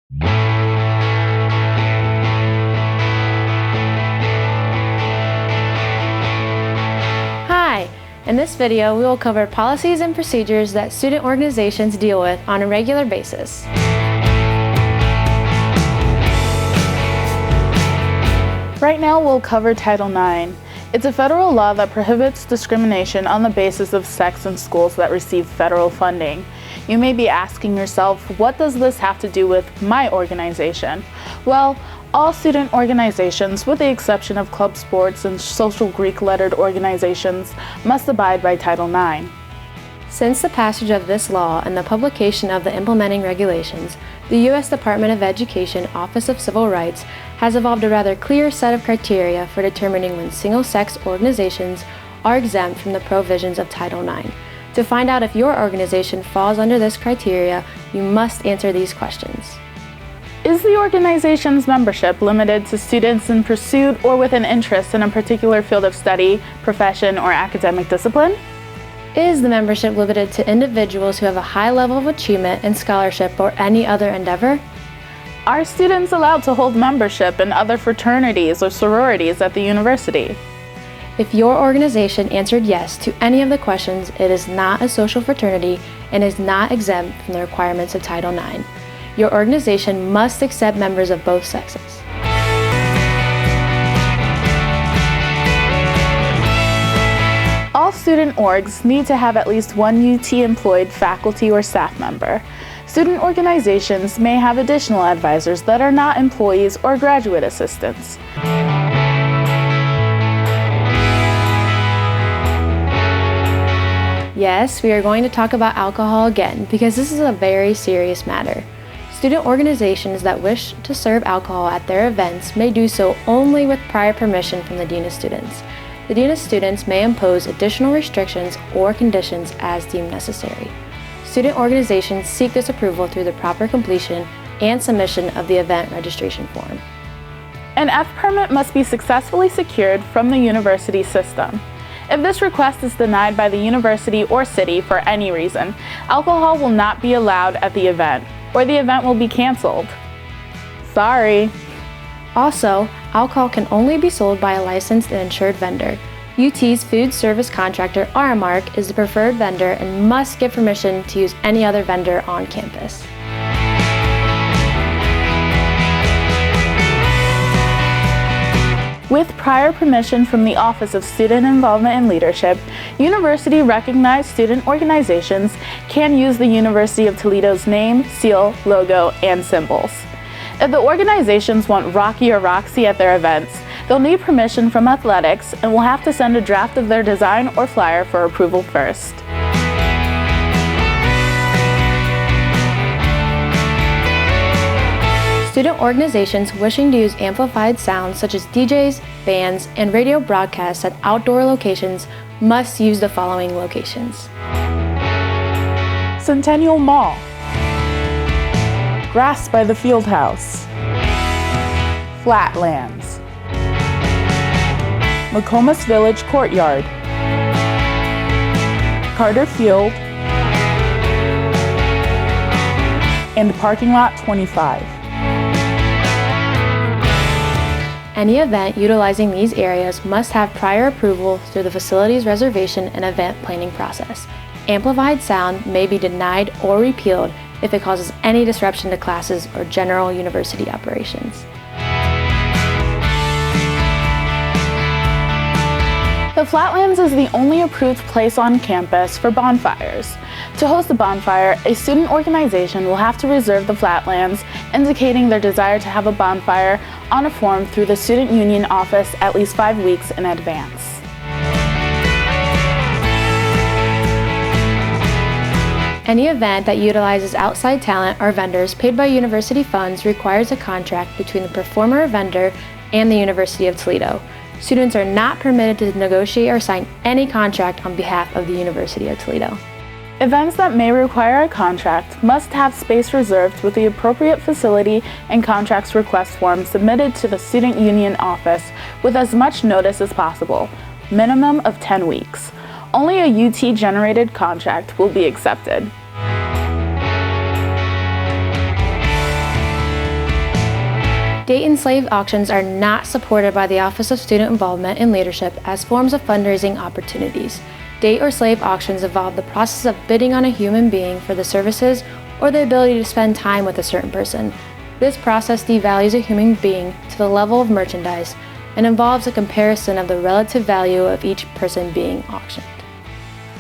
Hi! In this video, we will cover policies and procedures that student organizations deal with on a regular basis. Right now, we'll cover Title IX. It's a federal law that prohibits discrimination on the basis of sex in schools that receive federal funding. You may be asking yourself, what does this have to do with my organization? Well, all student organizations, with the exception of club sports and social Greek-lettered organizations, must abide by Title IX. Since the passage of this law and the publication of the implementing regulations, the U.S. Department of Education Office of Civil Rights has evolved a rather clear set of criteria for determining when single-sex organizations are exempt from the provisions of Title IX. To find out if your organization falls under this criteria, you must answer these questions. Is the organization's membership limited to students in pursuit or with an interest in a particular field of study, profession, or academic discipline? Is the membership limited to individuals who have a high level of achievement in scholarship or any other endeavor? Are students allowed to hold membership in other fraternities or sororities at the university? If your organization answered yes to any of the questions, it is not a social fraternity and is not exempt from the requirements of Title IX. Your organization must accept members of both sexes. All student orgs need to have at least one UT-employed faculty or staff member. Student organizations may have additional advisors that are not employees or graduate assistants. Yes, we are going to talk about alcohol again because this is a very serious matter. Student organizations that wish to serve alcohol at their events may do so only with prior permission from the Dean of Students. The Dean of Students may impose additional restrictions or conditions as deemed necessary. Student organizations seek this approval through the proper completion and submission of the event registration form. An F permit must be successfully secured from the university system. If this request is denied by the university or city for any reason, alcohol will not be allowed at the event, or the event will be canceled. Sorry. Also, alcohol can only be sold by a licensed and insured vendor. UT's food service contractor, Aramark, is the preferred vendor and must give permission to use any other vendor on campus. With prior permission from the Office of Student Involvement and Leadership, university-recognized student organizations can use the University of Toledo's name, seal, logo, and symbols. If the organizations want Rocky or Roxy at their events, they'll need permission from athletics and will have to send a draft of their design or flyer for approval first. Student organizations wishing to use amplified sounds such as DJs, bands, and radio broadcasts at outdoor locations must use the following locations: Centennial Mall, Grass by the Fieldhouse, Flatlands, McComas Village Courtyard, Carter Field, and Parking Lot 25. Any event utilizing these areas must have prior approval through the facilities reservation and event planning process. Amplified sound may be denied or repealed if it causes any disruption to classes or general university operations. The Flatlands is the only approved place on campus for bonfires. To host a bonfire, a student organization will have to reserve the Flatlands, indicating their desire to have a bonfire on a form through the Student Union office at least 5 weeks in advance. Any event that utilizes outside talent or vendors paid by university funds requires a contract between the performer or vendor and the University of Toledo. Students are not permitted to negotiate or sign any contract on behalf of the University of Toledo. Events that may require a contract must have space reserved with the appropriate facility and contracts request form submitted to the Student Union office with as much notice as possible, minimum of 10 weeks. Only a UT-generated contract will be accepted. Date and slave auctions are not supported by the Office of Student Involvement and Leadership as forms of fundraising opportunities. Date or slave auctions involve the process of bidding on a human being for the services or the ability to spend time with a certain person. This process devalues a human being to the level of merchandise and involves a comparison of the relative value of each person being auctioned.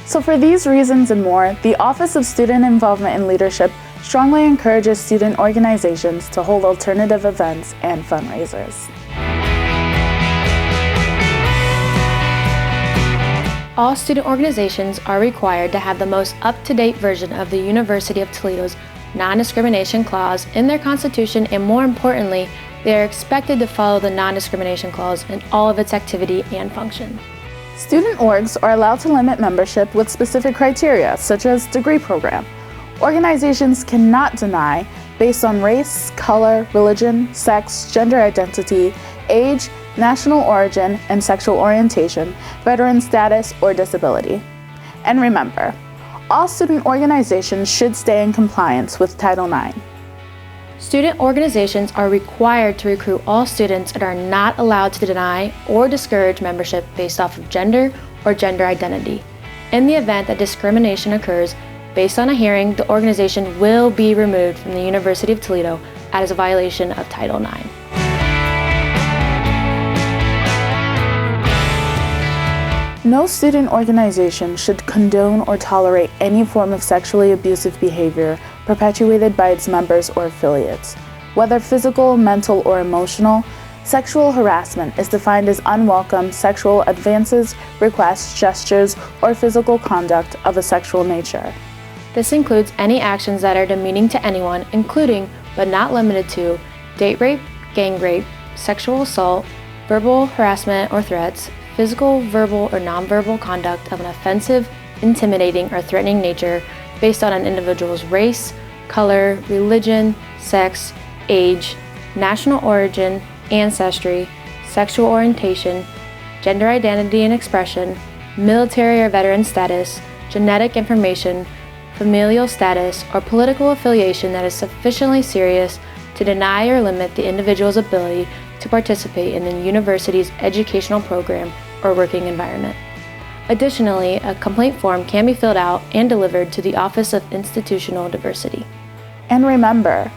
So for these reasons and more, the Office of Student Involvement and Leadership strongly encourages student organizations to hold alternative events and fundraisers. All student organizations are required to have the most up-to-date version of the University of Toledo's non-discrimination clause in their constitution, and more importantly, they are expected to follow the non-discrimination clause in all of its activity and function. Student orgs are allowed to limit membership with specific criteria, such as degree program. Organizations cannot deny based on race, color, religion, sex, gender identity, age, national origin, and sexual orientation, veteran status, or disability. And remember, all student organizations should stay in compliance with Title IX. Student organizations are required to recruit all students and are not allowed to deny or discourage membership based off of gender or gender identity. In the event that discrimination occurs based on a hearing, the organization will be removed from the University of Toledo as a violation of Title IX. No student organization should condone or tolerate any form of sexually abusive behavior perpetuated by its members or affiliates. Whether physical, mental, or emotional, sexual harassment is defined as unwelcome sexual advances, requests, gestures, or physical conduct of a sexual nature. This includes any actions that are demeaning to anyone, including, but not limited to, date rape, gang rape, sexual assault, verbal harassment or threats, physical, verbal, or nonverbal conduct of an offensive, intimidating, or threatening nature based on an individual's race, color, religion, sex, age, national origin, ancestry, sexual orientation, gender identity and expression, military or veteran status, genetic information, familial status, or political affiliation that is sufficiently serious to deny or limit the individual's ability to participate in the university's educational program or working environment. Additionally, a complaint form can be filled out and delivered to the Office of Institutional Diversity. And remember,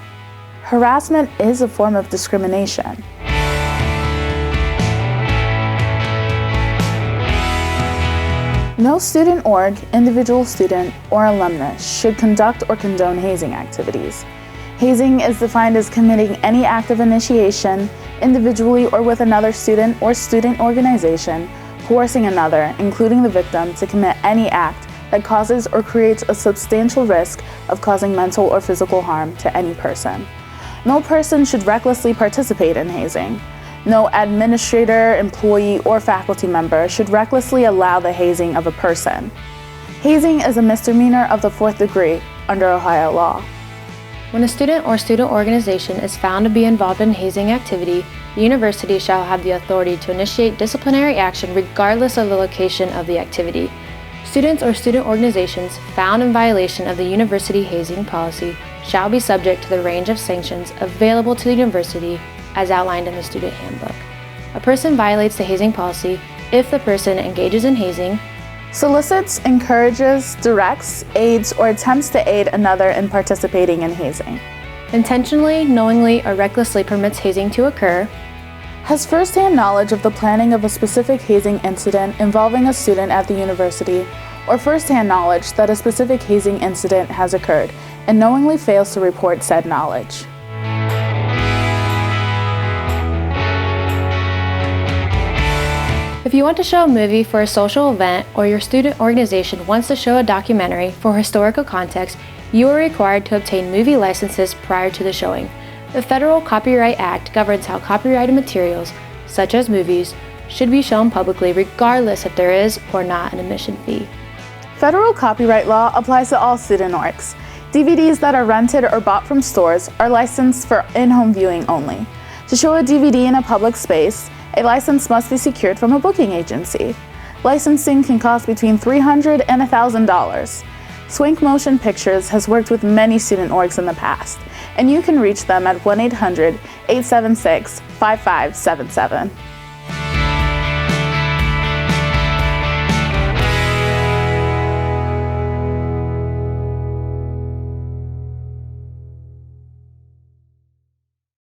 harassment is a form of discrimination. No student org, individual student, or alumnus should conduct or condone hazing activities. Hazing is defined as committing any act of initiation, individually or with another student or student organization, coercing another, including the victim, to commit any act that causes or creates a substantial risk of causing mental or physical harm to any person. No person should recklessly participate in hazing. No administrator, employee, or faculty member should recklessly allow the hazing of a person. Hazing is a misdemeanor of the 4th degree under Ohio law. When a student or student organization is found to be involved in hazing activity, the university shall have the authority to initiate disciplinary action regardless of the location of the activity. Students or student organizations found in violation of the university hazing policy shall be subject to the range of sanctions available to the university as outlined in the student handbook. A person violates the hazing policy if the person engages in hazing, solicits, encourages, directs, aids, or attempts to aid another in participating in hazing, intentionally, knowingly, or recklessly permits hazing to occur, has first-hand knowledge of the planning of a specific hazing incident involving a student at the university, or first-hand knowledge that a specific hazing incident has occurred, and knowingly fails to report said knowledge. If you want to show a movie for a social event or your student organization wants to show a documentary for historical context, you are required to obtain movie licenses prior to the showing. The Federal Copyright Act governs how copyrighted materials, such as movies, should be shown publicly regardless if there is or not an admission fee. Federal copyright law applies to all student orgs. DVDs that are rented or bought from stores are licensed for in-home viewing only. To show a DVD in a public space, a license must be secured from a booking agency. Licensing can cost between $300 and $1,000. Swank Motion Pictures has worked with many student orgs in the past, and you can reach them at 1-800-876-5577.